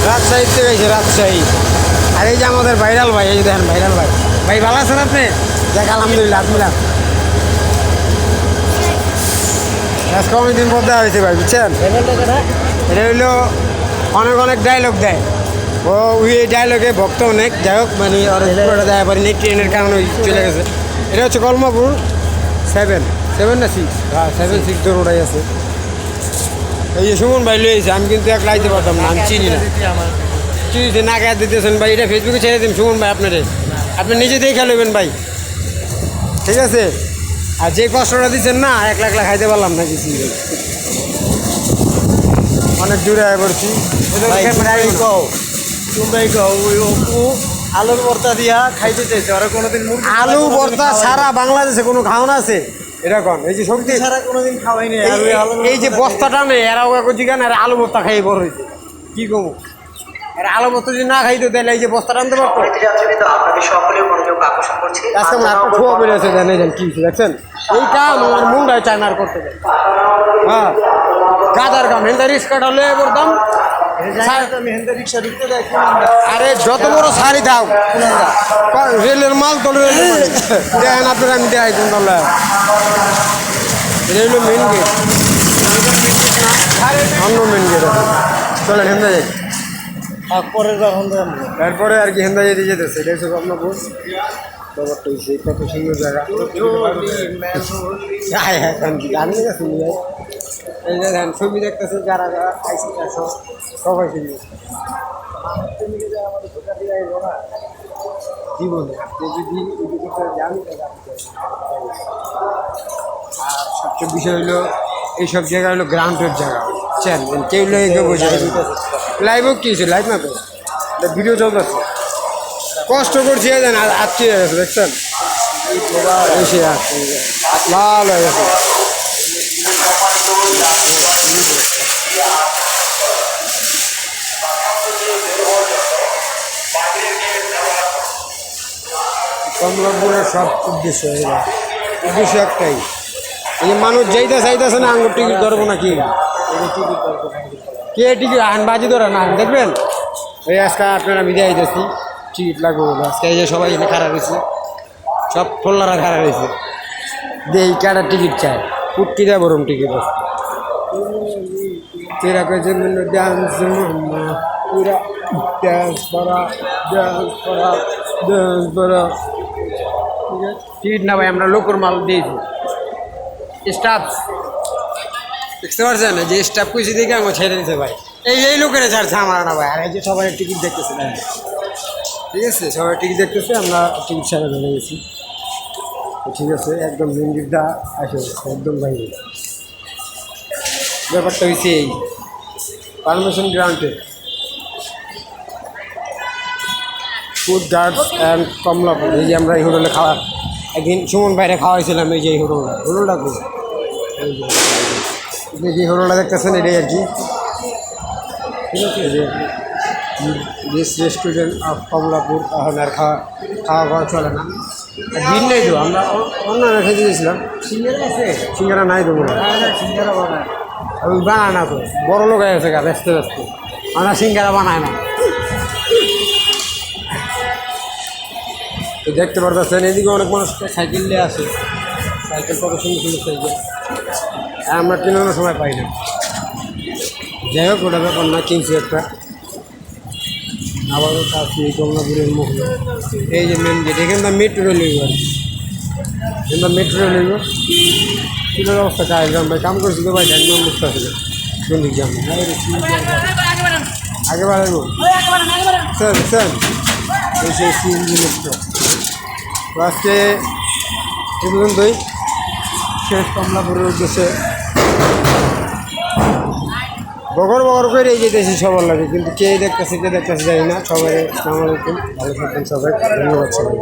রাজশাহী থেকে এসে রাজশাহী। আর এই যে আমাদের ভাইরাল ভাই, এই যে দেখেন ভাইরাল ভাই। ভাই ভালো আছেন আপনি? দেখ আলহামদুলিল্লাহ আলহামদুলিল্লাহ। আজকে অনেকদিন পর দেওয়া হয়েছে ভাই, বুঝছেন? এটা হইলো অনেক অনেক ডায়লগ দেয় ও, ওই ডায়লগে ভক্ত অনেক, যাই হোক মানে ওরা দেয় পারিনি, ট্রেনের কারণে চলে গেছে। এটা হচ্ছে কলমাপুর 7 না 6, হ্যাঁ 7-6 তোর ওটাই আছে। এই যে সুমন ভাই লইছে, আমি কিন্তু এক লাইতে পারতাম না, আমি চিনি না। চিনিতে না খেয়ে দিতেছেন ভাই, এটা ফেসবুকে ছেড়ে দিন সুমন ভাই আপনারে, আপনি নিজে দেখে নেবেন ভাই, ঠিক আছে? আর যে কষ্টটা দিচ্ছেন না, এক লাখ খাইতে পারলাম না কিছু, অনেক দূরে আয় পড়ছি। আলুর ভর্তা দিয়া খাইতে চাইছে, ওরা কোনোদিন আলু ভর্তা সারা বাংলাদেশে কোনো খাওয়ানো আছে এরকম? এই যে শক্তি ছাড়া কোনোদিন খাওয়াই নেই। এই যে বস্তাটা নেই, এরাও এক জিগান আর আলু ভর্তা খাইয়ে বড় হয়েছে, কি কমু? আর আলু ভর্তা যদি না খাইতো তাহলে এই যে বস্তাটা আনতে পারতো। আজকে আমার একটা ছোয়া বেরিয়েছে, জানেন কি দেখছেন? এই কাম আমার মুন্ডায় চায়নার করতে দেয়, হ্যাঁ গাদার কাম। হেন্দা রিক্সা হলে করতাম, আরে যত বড় সারি থাক রেলের মাল তোলে দেখেন আপনারা, আমি দেখাই কোন তলে এটা হলো মেন গেট, অন্য মেন গেট আছে। চলেন হেন্দা যাই, এরপরে আর কি হেন্দা যেতে যেতেছে। এটা হচ্ছে আপনার বস ব্যাপারটা হচ্ছে কত সুন্দর জায়গা। গান গেছে এই যে ধ্যান ছবি দেখতেছে, যারা যারা আইসি আসো সবাই ছবি জীবনে যদি জানি। আর সবচেয়ে বিষয় হলো এইসব জায়গা হলো গ্রাউন্ডের জায়গা, বুঝছেন? কেউ কেউ বোঝা লাইভও কি হয়েছে, লাইভ না তো ভিডিও চলতেছে, কষ্ট করছি জান আজকে গেছে, দেখছেন এসে লাল হয়ে গেছে। কমলাপুরের সব উদ্দেশ্য একটাই, এই মানুষ যেইটা চাইতেছে না আঙ্গুর টিকিট ধরবো না, কি কে টিকিট আন বাজি ধরে না দেখবেন। এই আজকে আপনারা আমি দিয়ে দিতেছি টিকিট লাগবে বলে, আজকে এই যে সবাই এখানে খারাপ হয়েছে, সব ফোল্লারা খারাপ হয়েছে, দেই কাটার টিকিট চায়, কুটকি দেয় বরং টিকিট আছে। তেরা কেছে ডান্স পুরা ডান্স করা টিকিট না ভাই, আমরা লোকের মাল দিয়েছি। স্টাফ দেখতে পারছেন যে স্টাফ কইছি দেখে আমার ছেড়ে দিতে ভাই, এই লোকেরা ছাড়ছে আমার না ভাই। আর এই যে সবাই টিকিট দেখতেছে না, ঠিক আছে সবাই টিকিট দেখতেছে, আমরা টিকিট ছাড়া ধরে গেছি, ঠিক আছে একদম মন্দিরটা আসে একদম বাইরে। ব্যাপারটা হয়েছে এই পারমিশন গ্রাউন্ডে ফুড গার্ডস অ্যান্ড কমলাপুর। এই যে আমরা এই হোটেলে খাওয়া একদিন সুমন বাইরে খাওয়াইছিলাম, এই যে এই হোটেলটা খুব যে হোটেলটা দেখতেছেন এটাই আর কি, ঠিক আছে? যে দিস রেস্টুরেন্ট অফ কমলাপুর। এখন আর খাওয়া চলে না, দিন নেই তো, আমরা অন্য খেতে গেছিলাম। সিঙ্গারা আছে? সিঙ্গারা নাই তো মনে হয়, সিঙ্গারা বানায় ওই বানায় না তো, বড় লোক হয়ে গেছে ব্যস্ত আমরা সিঙ্গারা বানায় না। তো দেখতে পারতেছেন এদিকে অনেক মানুষ সাইকেল নিয়ে আসে, সাইকেল কত সুন্দর সুন্দর সাইকেল, আমরা কেনানোর সময় পাই না। যাই হোক ওটা ব্যাপার না, কিনছি একটা। আবারও কাছে কমলাপুরের মুখ, এই যে মেন গেট, এখানটা মেট্রো রেল হইব, এখানটা মেট্রো রেল হইব। কিলোর অবস্থা কাজ ভাই কাম করছি তো ভাই, একদম বুঝতে ছিল বন্ধু যাম আগে বাড়াইব স্যার স্যার এই সেই সিএনজি মেট্রো। তো আজকে এ পর্যন্তই, শেষ কমলাপুরের উদ্দেশ্যে বগর করে এই যেতেছি সবার লাগে, কিন্তু কে দেখতেছে জানি না। সবাই আসসালামু আলাইকুম, ভালো থাকবেন সবাই, ধন্যবাদ সবাই।